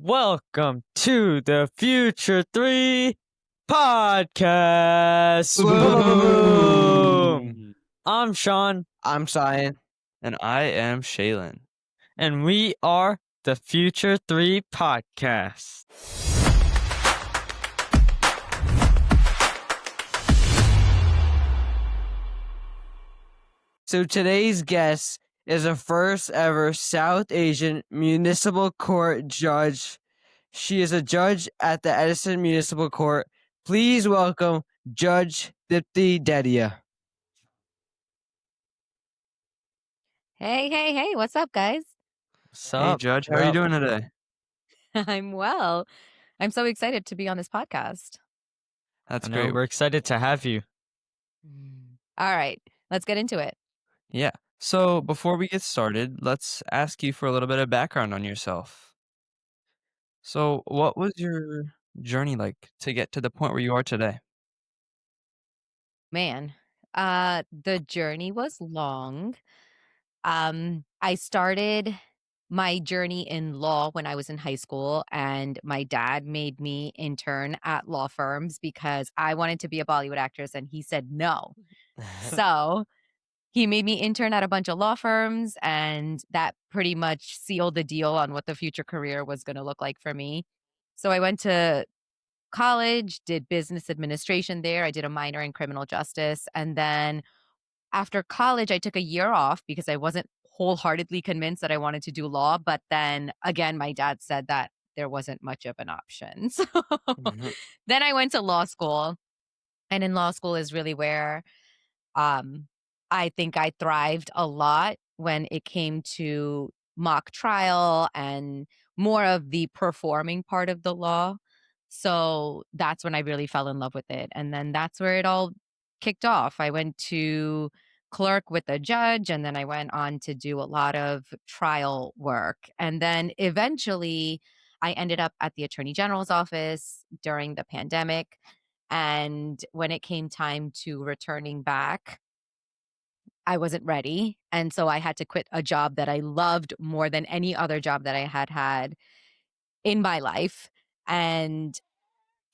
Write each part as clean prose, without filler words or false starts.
welcome to the FUTR3 podcast. Boom. I'm Sean. I'm Cyan. And I am Shaylin. And we are the FUTR3 podcast. So today's guest is a first ever South Asian municipal court judge. She is a judge at the Edison Municipal Court. Please welcome Judge Dipti Dedhia. Hey, what's up, guys? What's Hey, up? Judge, how are you doing today? I'm well. I'm so excited to be on this podcast. That's I know, great. we're excited to have you. All right, let's get into it. Yeah. So before we get started, let's ask you for a little bit of background on yourself. So what was your journey like to get to the point where you are today? Man, the journey was long. I started my journey in law when I was in high school, and my dad made me intern at law firms because I wanted to be a Bollywood actress, and he said no. So he made me intern at a bunch of law firms, and that pretty much sealed the deal on what the future career was going to look like for me. So I went to college, did business administration there. I did a minor in criminal justice. And then after college, I took a year off because I wasn't wholeheartedly convinced that I wanted to do law. But then again, my dad said that there wasn't much of an option. So then I went to law school. And in law school is really where I think I thrived a lot when it came to mock trial and more of the performing part of the law. So that's when I really fell in love with it. And then that's where it all kicked off. I went to clerk with a judge, and then I went on to do a lot of trial work. And then eventually I ended up at the Attorney General's office during the pandemic. And when it came time to returning back, I wasn't ready. And so I had to quit a job that I loved more than any other job that I had had in my life. And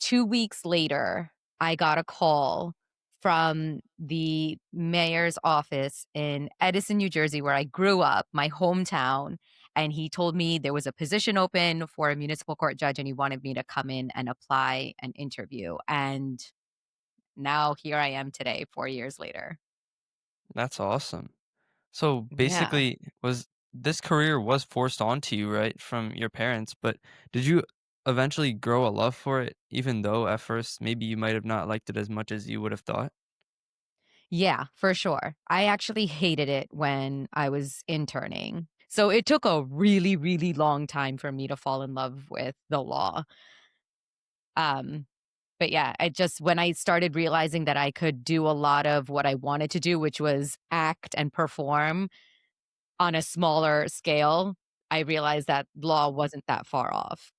2 weeks later, I got a call from the mayor's office in Edison, New Jersey, where I grew up, my hometown. And he told me there was a position open for a municipal court judge, and he wanted me to come in and apply and interview. And now here I am today, 4 years later. That's awesome. So Yeah. basically, this career was forced onto you, right, from your parents, but did you eventually grow a love for it, even though at first maybe you might have not liked it as much as you would have thought? Yeah, for sure. I actually hated it when I was interning. So it took a really, really long time for me to fall in love with the law. But yeah, when I started realizing that I could do a lot of what I wanted to do, which was act and perform on a smaller scale, I realized that law wasn't that far off.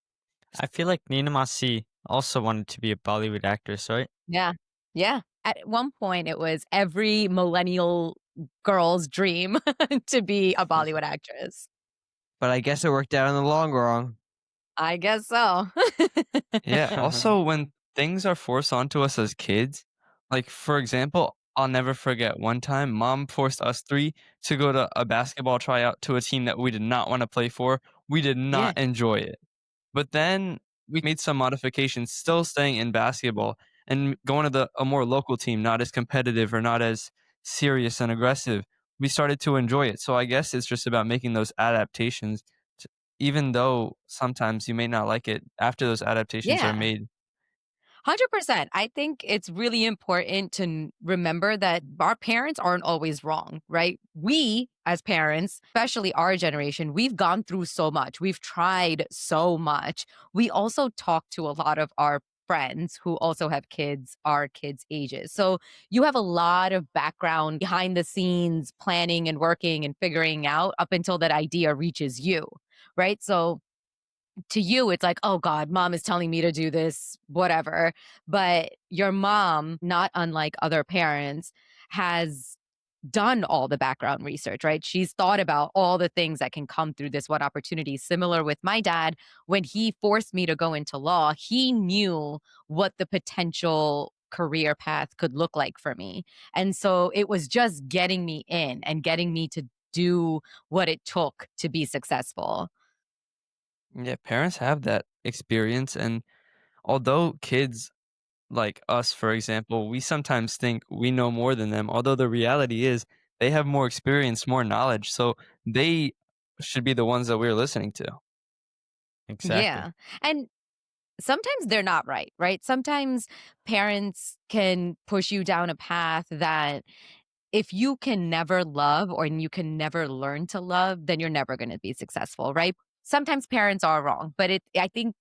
I feel like Nina Masi also wanted to be a Bollywood actress, right? Yeah. At one point, it was every millennial girl's dream to be a Bollywood actress. But I guess it worked out in the long run. I guess so. Yeah. Also, when things are forced onto us as kids, like for example, I'll never forget one time mom forced us three to go to a basketball tryout to a team that we did not want to play for. We did not enjoy it. But then we made some modifications, still staying in basketball and going to a more local team, not as competitive or not as serious and aggressive. We started to enjoy it. So I guess it's just about making those adaptations, even though sometimes you may not like it after those adaptations are Yeah. made. 100%. I think it's really important to remember that our parents aren't always wrong, right? We, as parents, especially our generation, we've gone through so much. We've tried so much. We also talk to a lot of our friends who also have kids, our kids' ages. So you have a lot of background behind the scenes, planning and working and figuring out up until that idea reaches you, right? So to you, it's like, oh God, mom is telling me to do this, whatever. But your mom, not unlike other parents, has done all the background research, right? She's thought about all the things that can come through this one opportunity. Similar with my dad, when he forced me to go into law, he knew what the potential career path could look like for me. And so it was just getting me in and getting me to do what it took to be successful. Yeah, parents have that experience, and although kids like us, for example, we sometimes think we know more than them, although the reality is they have more experience, more knowledge, so they should be the ones that we're listening to. Exactly. Yeah. And sometimes they're not right, right? Sometimes parents can push you down a path that if you can never love or you can never learn to love, then you're never going to be successful, right? Sometimes parents are wrong, but I think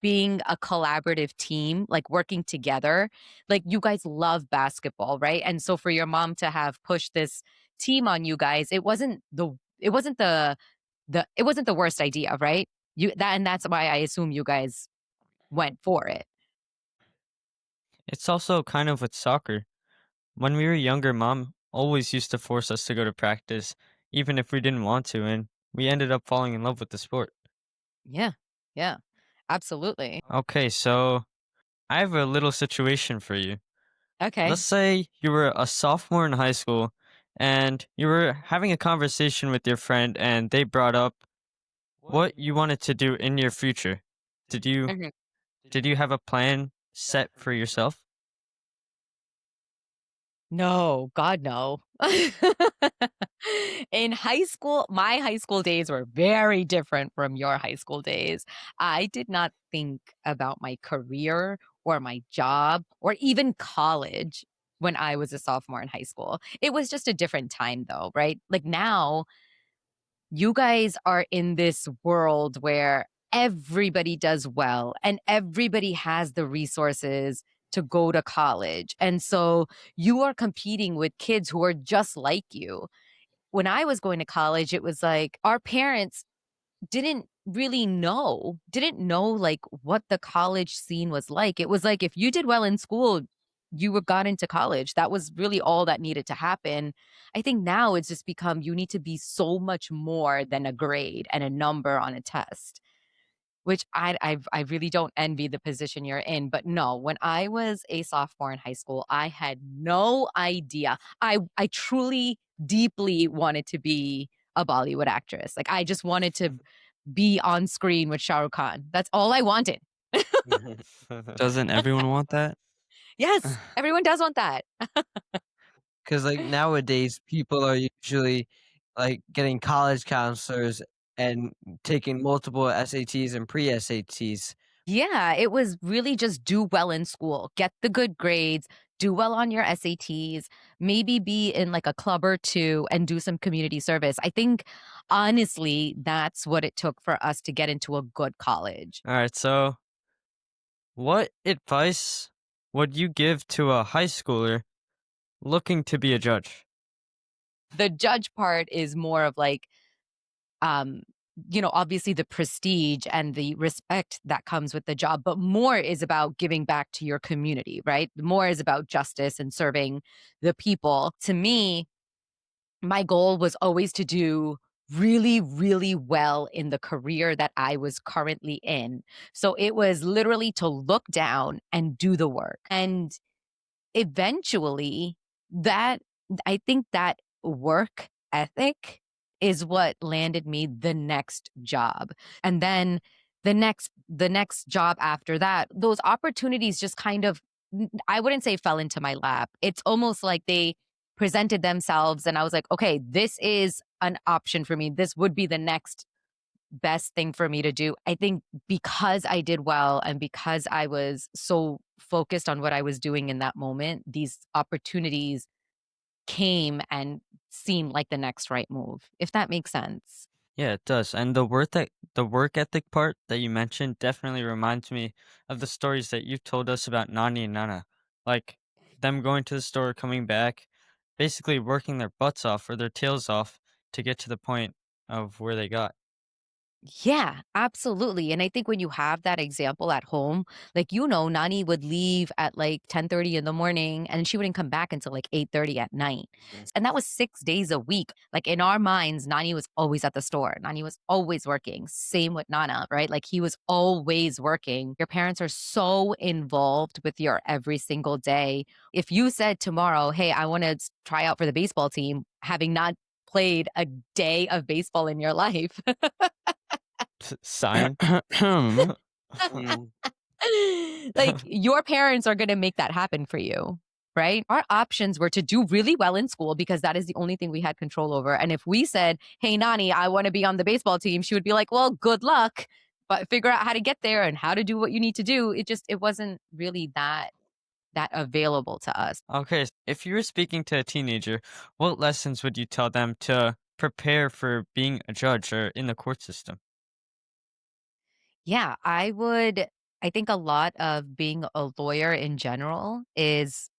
being a collaborative team, like working together, like you guys love basketball, right? And so for your mom to have pushed this team on you guys, it wasn't the worst idea, right? And that's why I assume you guys went for it. It's also kind of with soccer. When we were younger, mom always used to force us to go to practice, even if we didn't want to, and we ended up falling in love with the sport. Yeah. Yeah. Absolutely. Okay, so I have a little situation for you. Okay. Let's say you were a sophomore in high school and you were having a conversation with your friend and they brought up what you wanted to do in your future. Did you Mhm. did you have a plan set for yourself? No, God, no. In high school, my high school days were very different from your high school days. I did not think about my career or my job or even college when I was a sophomore in high school. It was just a different time, though, right? Like now, you guys are in this world where everybody does well and everybody has the resources to go to college. And so you are competing with kids who are just like you. When I was going to college, it was like our parents didn't know like what the college scene was like. It was like if you did well in school, got into college. That was really all that needed to happen. I think now it's just become you need to be so much more than a grade and a number on a test, which I really don't envy the position you're in. But no, when I was a sophomore in high school, I had no idea. I truly deeply wanted to be a Bollywood actress. Like I just wanted to be on screen with Shah Rukh Khan. That's all I wanted. Doesn't everyone want that? Yes, everyone does want that. Because like nowadays, people are usually like getting college counselors and taking multiple SATs and pre-SATs. Yeah, it was really just do well in school, get the good grades, do well on your SATs, maybe be in like a club or two and do some community service. I think honestly, that's what it took for us to get into a good college. All right, so what advice would you give to a high schooler looking to be a judge? The judge part is more of like um obviously the prestige and the respect that comes with the job, but more is about giving back to your community, right? More is about justice and serving the people. To me, my goal was always to do really, really well in the career that I was currently in. So it was literally to look down and do the work. And eventually, that I think that work ethic is what landed me the next job. And then the next job after that, those opportunities just kind of I wouldn't say fell into my lap. It's almost like they presented themselves and I was like, okay, this is an option for me. This would be the next best thing for me to do. I think because I did well and because I was so focused on what I was doing in that moment, these opportunities came and seemed like the next right move, if that makes sense. Yeah, it does. And the work ethic part that you mentioned definitely reminds me of the stories that you've told us about Nani and Nana. Like them going to the store, coming back, basically working their butts off or their tails off to get to the point of where they got. Yeah, absolutely. And I think when you have that example at home, like, Nani would leave at like 10:30 in the morning and she wouldn't come back until like 8:30 at night. And that was 6 days a week. Like in our minds, Nani was always at the store. Nani was always working. Same with Nana, right? Like he was always working. Your parents are so involved with your every single day. If you said tomorrow, "Hey, I want to try out for the baseball team," having not played a day of baseball in your life, Silence. Mm. like your parents are going to make that happen for you, right? Our options were to do really well in school because that is the only thing we had control over. And if we said, "Hey, Nani, I want to be on the baseball team," she would be like, "Well, good luck, but figure out how to get there and how to do what you need to do." It wasn't really that available to us. Okay, if you were speaking to a teenager, what lessons would you tell them to prepare for being a judge or in the court system? Yeah, I think a lot of being a lawyer in general is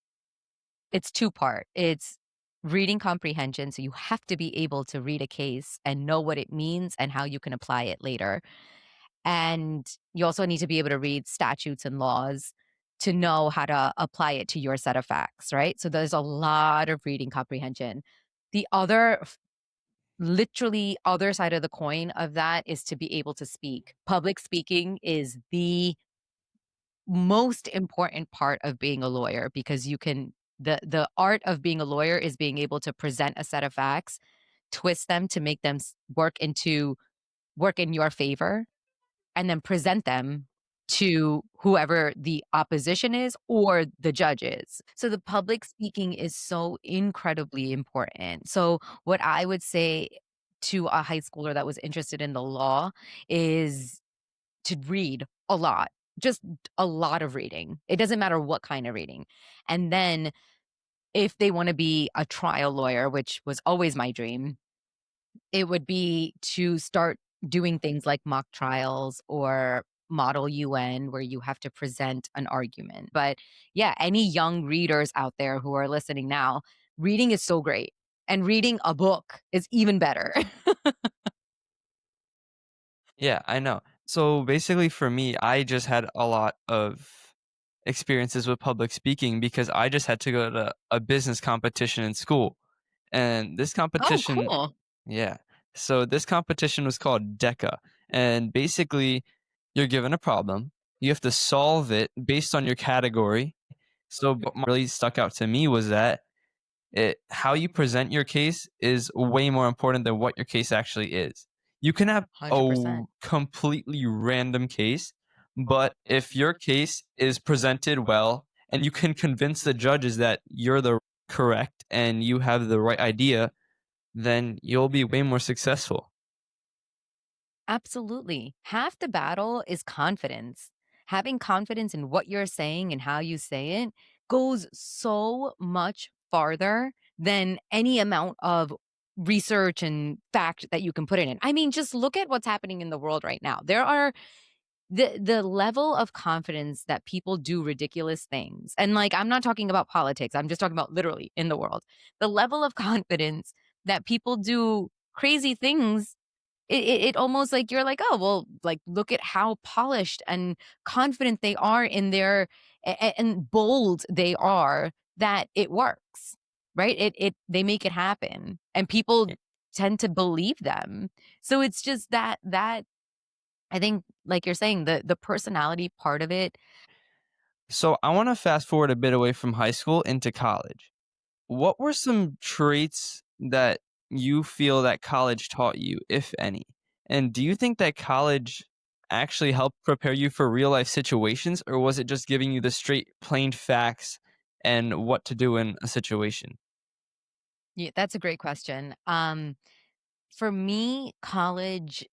it's two-part. It's reading comprehension, so you have to be able to read a case and know what it means and how you can apply it later. And you also need to be able to read statutes and laws to know how to apply it to your set of facts, right? So there's a lot of reading comprehension. The other literally other side of the coin of that is to be able to speak. Public speaking is the most important part of being a lawyer because you can the art of being a lawyer is being able to present a set of facts, twist them to make them work in your favor, and then present them to whoever the opposition is or the judge is. So the public speaking is so incredibly important. So what I would say to a high schooler that was interested in the law is to read a lot, just a lot of reading. It doesn't matter what kind of reading. And then if they want to be a trial lawyer, which was always my dream, it would be to start doing things like mock trials or model UN where you have to present an argument. But yeah, any young readers out there who are listening now, reading is so great. And reading a book is even better. Yeah, I know. So basically, for me, I just had a lot of experiences with public speaking because I just had to go to a business competition in school. And this Oh, competition, cool. yeah. So this competition was called DECA. And basically, you're given a problem, you have to solve it based on your category. So what really stuck out to me was that how you present your case is way more important than what your case actually is. You can have a 100%. completely random case, but if your case is presented well and you can convince the judges that you're the correct and you have the right idea, then you'll be way more successful. Absolutely. Half the battle is confidence. Having confidence in what you're saying and how you say it goes so much farther than any amount of research and fact that you can put in it. I mean, just look at what's happening in the world right now. There are the level of confidence that people do ridiculous things. And like I'm not talking about politics. I'm just talking about literally in the world. The level of confidence that people do crazy things it almost like you're like, "Oh, well, like, look at how polished and confident they are in their and bold they are that it works." Right? They make it happen, and people tend to believe them. So it's just that I think, like you're saying, the personality part of it. So I want to fast forward a bit away from high school into college. What were some traits that you feel that college taught you, if any? And do you think that college actually helped prepare you for real life situations, or was it just giving you the straight, plain facts and what to do in a situation? Yeah, that's a great question. For me, college,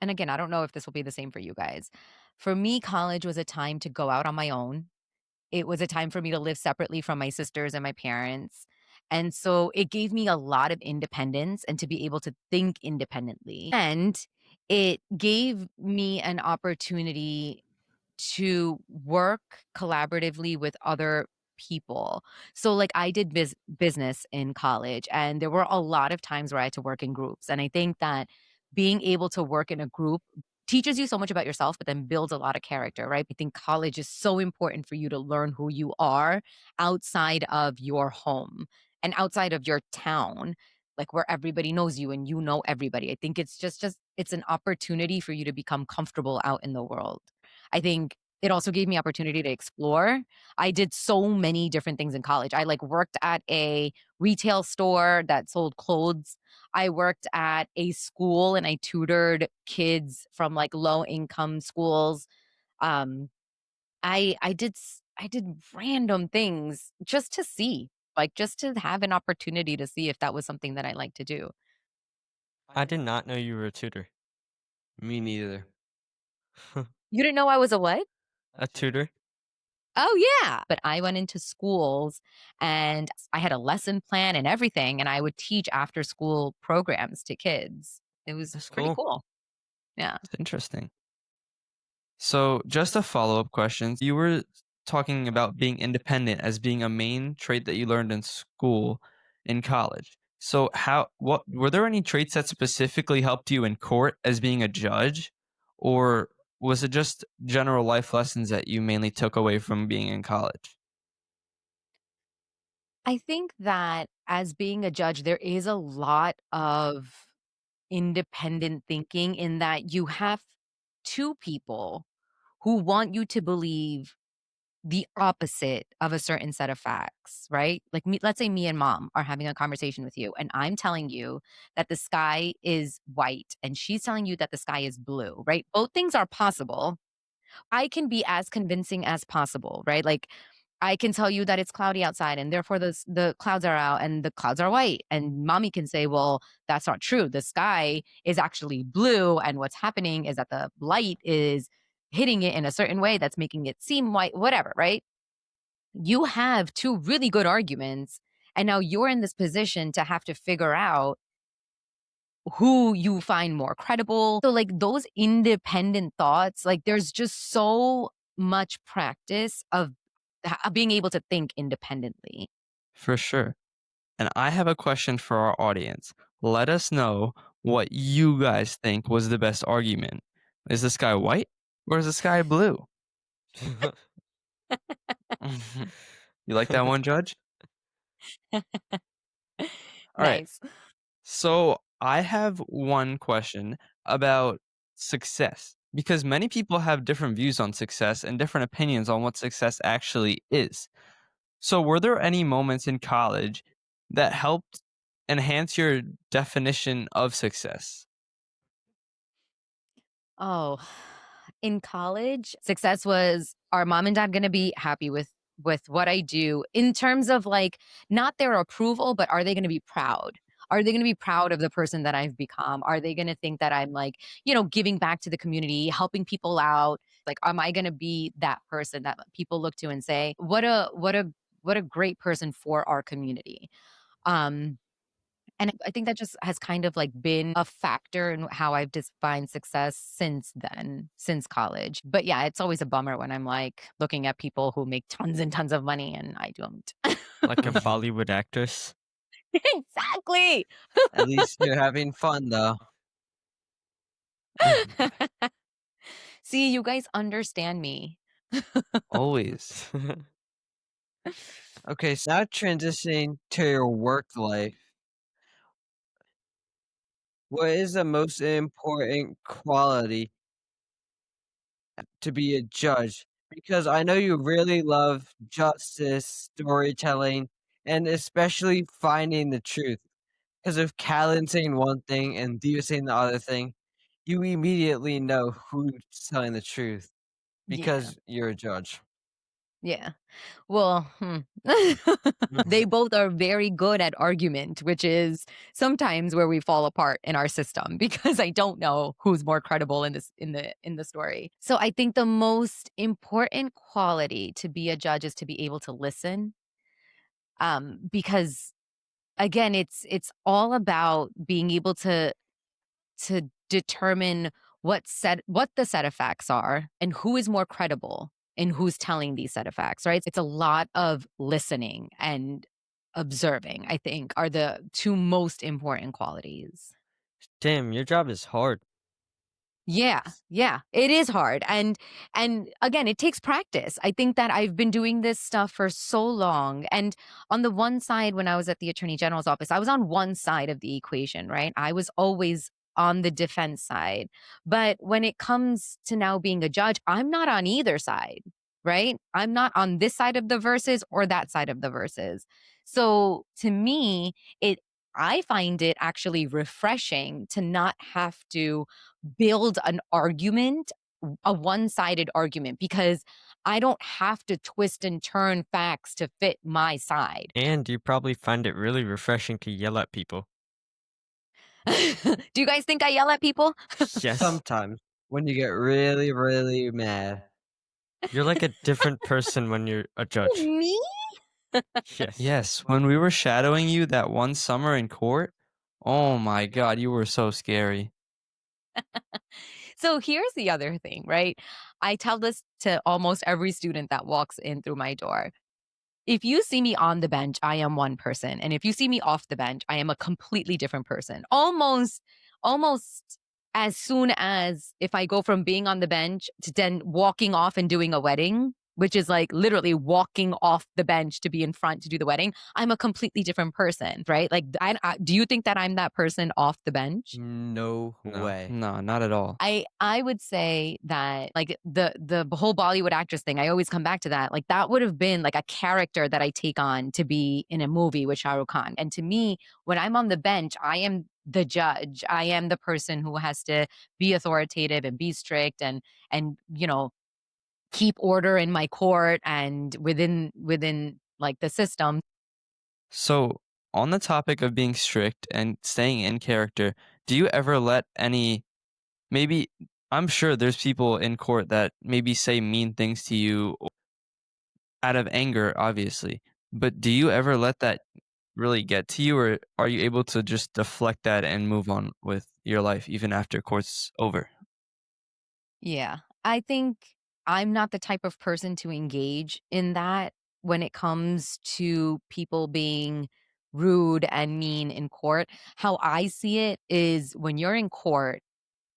and again, I don't know if this will be the same for you guys. For me, college was a time to go out on my own. It was a time for me to live separately from my sisters and my parents. And so it gave me a lot of independence and to be able to think independently. And it gave me an opportunity to work collaboratively with other people. So like I did business in college and there were a lot of times where I had to work in groups. And I think that being able to work in a group teaches you so much about yourself, but then builds a lot of character, right? I think college is so important for you to learn who you are outside of your home and outside of your town, like where everybody knows you and you know everybody. I think it's just it's an opportunity for you to become comfortable out in the world. I think it also gave me opportunity to explore. I did so many different things in college. I like worked at a retail store that sold clothes. I worked at a school and I tutored kids from like low income schools. Um, I did random things just to see, like just to have an opportunity to see if that was something that I like to do. I did not know you were a tutor. Me neither. You didn't know I was a what? A tutor? Oh, yeah. But I went into schools and I had a lesson plan and everything, and I would teach after school programs to kids. It was That's pretty cool. cool. Yeah. It's interesting. So, just a follow-up question. You were talking about being independent as being a main trait that you learned in school, in college. So, what were there any traits that specifically helped you in court as being a judge, or was it just general life lessons that you mainly took away from being in college? I think that as being a judge, there is a lot of independent thinking in that you have two people who want you to believe the opposite of a certain set of facts, right? Like me, let's say me and mom are having a conversation with you, and I'm telling you that the sky is white, and she's telling you that the sky is blue, right? Both things are possible. I can be as convincing as possible, right? Like I can tell you that it's cloudy outside and therefore the clouds are out and the clouds are white. And mommy can say, well, that's not true. The sky is actually blue. And what's happening is that the light is hitting it in a certain way that's making it seem white, whatever, right? You have two really good arguments. And now you're in this position to have to figure out who you find more credible. So, like, those independent thoughts, like, there's just so much practice of being able to think independently. For sure. And I have a question for our audience. Let us know what you guys think was the best argument. Is the sky white or is the sky blue? You like that one, Judge? All right. Nice. So I have one question about success because many people have different views on success and different opinions on what success actually is. So, were there any moments in college that helped enhance your definition of success? Oh, in college, success was, are mom and dad going to be happy with what I do in terms of like not their approval, but are they going to be proud? Are they going to be proud of the person that I've become? Are they going to think that I'm like, giving back to the community, helping people out? Like, am I going to be that person that people look to and say, what a great person for our community? Um, and I think that just has kind of like been a factor in how I've defined success since then, since college. But yeah, it's always a bummer when I'm like looking at people who make tons and tons of money and I don't. Like a Bollywood actress. Exactly. At least you're having fun, though. See, you guys understand me. Always. Okay, so now transitioning to your work life. What is the most important quality to be a judge? Because I know you really love justice, storytelling, and especially finding the truth. Because if Callan saying one thing and Dio saying the other thing, you immediately know who's telling the truth Yeah. because you're a judge. Yeah. Well, they both are very good at argument, which is sometimes where we fall apart in our system because I don't know who's more credible in this in the story. So I think the most important quality to be a judge is to be able to listen. Because again, it's all about being able to determine what the set of facts are and who is more credible and who's telling these set of facts, right? It's a lot of listening and observing, I think, are the two most important qualities. Damn, your job is hard. Yeah, yeah, it is hard. And again, it takes practice. I think that I've been doing this stuff for so long. And on the one side, when I was at the Attorney General's office, I was on one side of the equation, right? I was always on the defense side. But when it comes to now being a judge, I'm not on either side, right? I'm not on this side of the verses or that side of the verses. So to me, I find it actually refreshing to not have to build an argument, a one-sided argument, because I don't have to twist and turn facts to fit my side. And you probably find it really refreshing to yell at people. Do you guys think I yell at people? Yes. Sometimes when you get really, really mad. You're like a different person when you're a judge. Me? Yes. Yes, when we were shadowing you that one summer in court, oh my God, you were so scary. So here's the other thing, right? I tell this to almost every student that walks in through my door. If you see me on the bench, I am one person. And if you see me off the bench, I am a completely different person. Almost as soon as if I go from being on the bench to then walking off and doing a wedding, which is like literally walking off the bench to be in front to do the wedding, I'm a completely different person, right? Like, do you think that I'm that person off the bench? No No. way. No, not at all. I would say that like the whole Bollywood actress thing, I always come back to that. Like that would have been like a character that I take on to be in a movie with Shah Rukh Khan. And to me, when I'm on the bench, I am the judge. I am the person who has to be authoritative and be strict and keep order in my court and within like the system. So, on the topic of being strict and staying in character, do you ever let any maybe I'm sure there's people in court that maybe say mean things to you out of anger, obviously. But do you ever let that really get to you, or are you able to just deflect that and move on with your life even after court's over? Yeah. I think I'm not the type of person to engage in that when it comes to people being rude and mean in court. How I see it is when you're in court,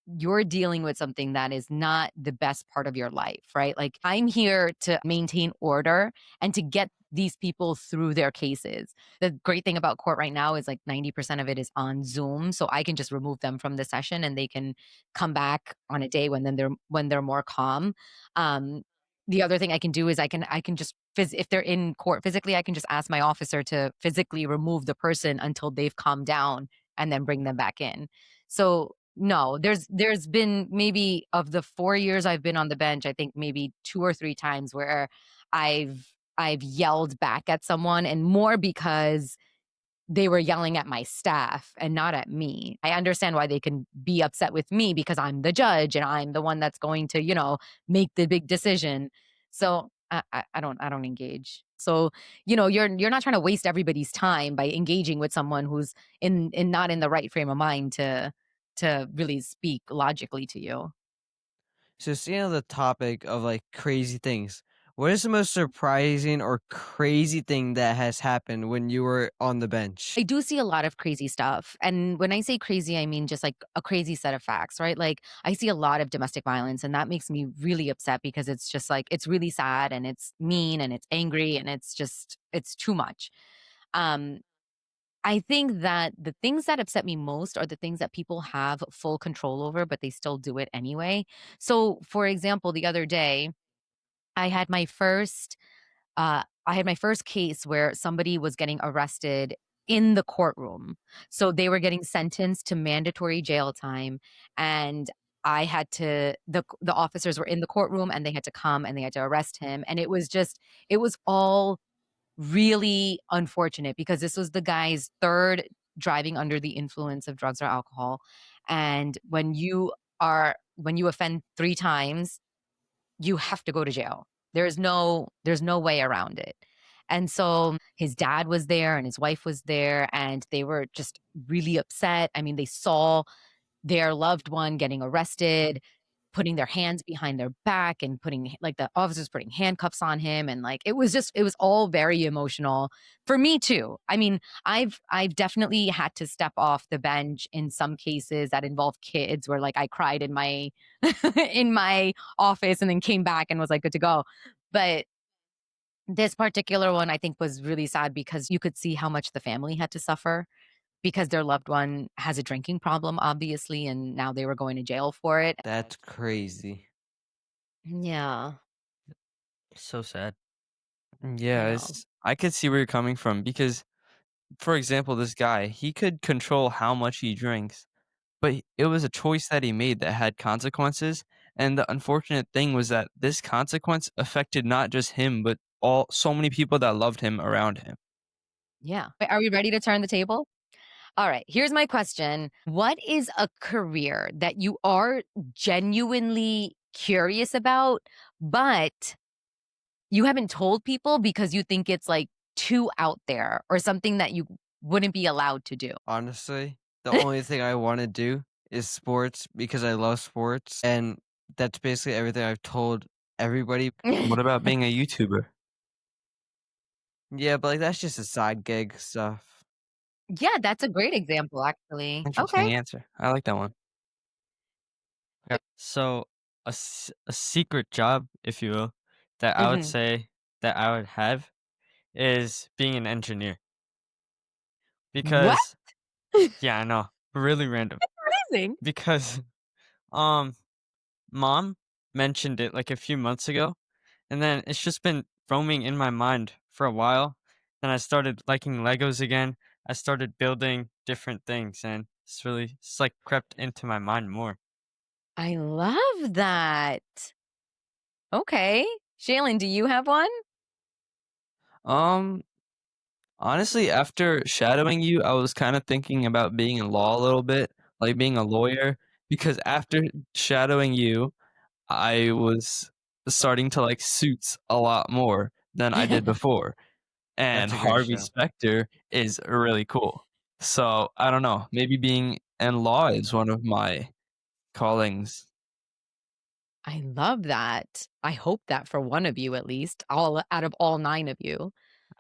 you're dealing with something that is not the best part of your life, right? Like I'm here to maintain order and to get these people through their cases. The great thing about court right now is like 90% of it is on Zoom, so I can just remove them from the session and they can come back on a day when they're more calm. Um the other thing I can do is I can just if they're in court physically, I can just ask my officer to physically remove the person until they've calmed down and then bring them back in. So no, there's been maybe of the 4 years I've been on the bench, I think maybe 2 or 3 times where I've yelled back at someone, and more because they were yelling at my staff and not at me. I understand why they can be upset with me because I'm the judge and I'm the one that's going to, make the big decision. So I don't engage. So, you're not trying to waste everybody's time by engaging with someone who's in not in the right frame of mind to really speak logically to you. So, staying on the topic of like crazy things, what is the most surprising or crazy thing that has happened when you were on the bench? I do see a lot of crazy stuff. And when I say crazy, I mean just like a crazy set of facts, right? Like I see a lot of domestic violence, and that makes me really upset because it's just like it's really sad and it's mean and it's angry and it's too much. Um I think that the things that upset me most are the things that people have full control over, but they still do it anyway. So, for example, the other day, I had my first I had my first case where somebody was getting arrested in the courtroom. So they were getting sentenced to mandatory jail time, and I had to the officers were in the courtroom and they had to come and they had to arrest him, and it was all really unfortunate because this was the guy's third driving under the influence of drugs or alcohol. And when you offend 3 times, you have to go to jail. There's no way around it. And so his dad was there and his wife was there and they were just really upset. I mean, they saw their loved one getting arrested. putting their hands behind their back and putting like the officers putting handcuffs on him, and like it was all very emotional for me too. I mean, I've definitely had to step off the bench in some cases that involve kids where like I cried in my in my office and then came back and was like good to go. But this particular one I think was really sad because you could see how much the family had to suffer because their loved one has a drinking problem, obviously, and now they were going to jail for it. That's crazy. Yeah, So sad. Yeah, I know. I could see where you're coming from because, for example, this guy, he could control how much he drinks, but it was a choice that he made that had consequences. And the unfortunate thing was that this consequence affected not just him, but so many people that loved him around him. Yeah. Wait, are we ready to turn the table? All right, here's my question. What is a career that you are genuinely curious about, but you haven't told people because you think it's like too out there or something that you wouldn't be allowed to do? Honestly, the only thing I want to do is sports because I love sports, and that's basically everything I've told everybody. What about being a YouTuber? Yeah, but like that's just a side gig stuff. Yeah, that's a great example, actually. Okay. Interesting answer. I like that one. Okay. So a secret job, if you will, that I would Mhm. say that I would have is being an engineer What? because yeah, I know, really random. Amazing. Because um mom mentioned it like a few months ago, and then it's just been roaming in my mind for a while. Then I started liking Legos again. I started building different things, and it's like crept into my mind more. I love that. Okay. Shaylin, do you have one? Um, Honestly, after shadowing you, I was kind of thinking about being in law a little bit, like being a lawyer, because after shadowing you, I was starting to like Suits a lot more than I did before. And That's a great Harvey show. Specter is really cool. So I don't know, maybe being in law is one of my callings. I love that. I hope that for one of you at least, all out of all 9 of you.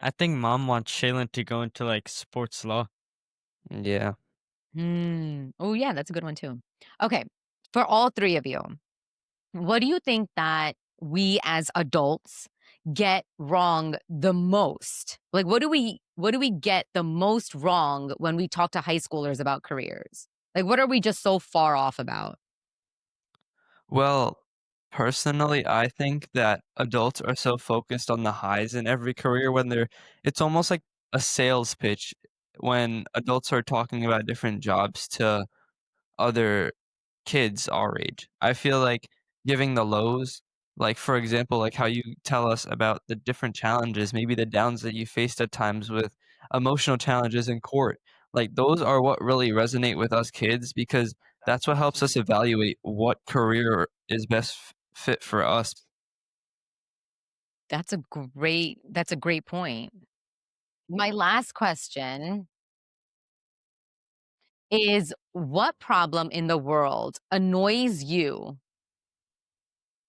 I think mom wants Shaylin to go into like sports law. Yeah. Oh, yeah, that's a good one too. Okay, for all 3 of you, what do you think that we as adults get wrong the most? Like, what do we get the most wrong when we talk to high schoolers about careers? Like, what are we just so far off about? Well, personally, I think that adults are so focused on the highs in every career when it's almost like a sales pitch when adults are talking about different jobs to other kids our age. I feel like giving the lows, like for example, like how you tell us about the different challenges, maybe the downs that you faced at times with emotional challenges in court. Like those are what really resonate with us kids because that's what helps us evaluate what career is best fit for us. That's a great point. My last question is what problem in the world annoys you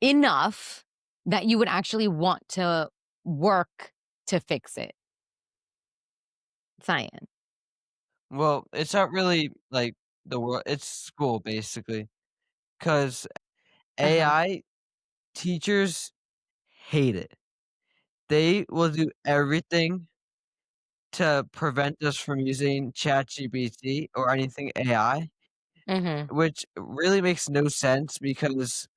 enough that you would actually want to work to fix it? Cyan. Well, it's not really like the world. It's school basically, because Uh-huh. AI teachers hate it. They will do everything to prevent us from using ChatGPT or anything AI, Mhm. which really makes no sense because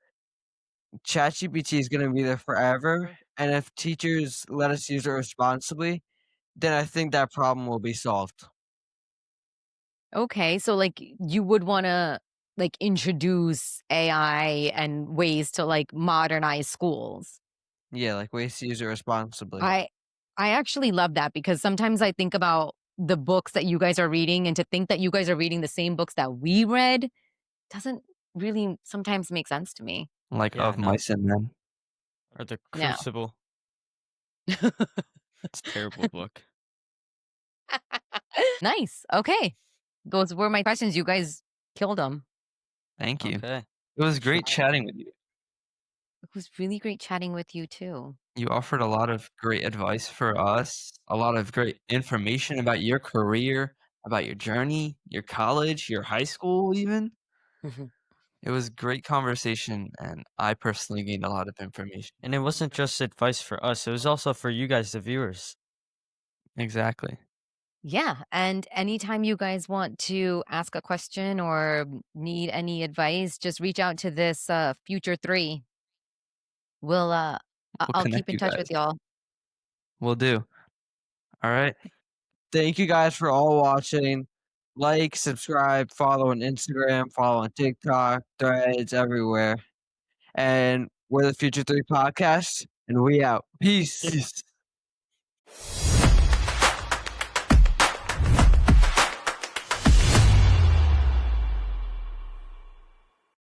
ChatGPT is gonna be there forever, and if teachers let us use it responsibly, then I think that problem will be solved. Okay, so, like, you would wanna, like, introduce AI and ways to, like, modernize schools. Yeah, like ways to use it responsibly. I I actually love that because sometimes I think about the books that you guys are reading, and to think that you guys are reading the same books that we read doesn't really sometimes make sense to me. Like Yeah, of I know. mice and men. Or the No. Crucible. It's a terrible book. Nice, okay. Those were my questions, you guys killed them. Thank you. Okay. It was great chatting with you. It was really great chatting with you too. You offered a lot of great advice for us, a lot of great information about your career, about your journey, your college, your high school even. It was great conversation, and I personally gained a lot of information. And it wasn't just advice for us, it was also for you guys, the viewers. Exactly. Yeah, and anytime you guys want to ask a question or need any advice, just reach out to this FUTR3. We'll We'll I'll keep connect in you touch guys. with y'all. We'll do. All right. Thank you guys for all watching. Like, subscribe, follow on Instagram, follow on TikTok, Threads, everywhere. And we're the Future 3 Podcast, and we out. Peace. Peace.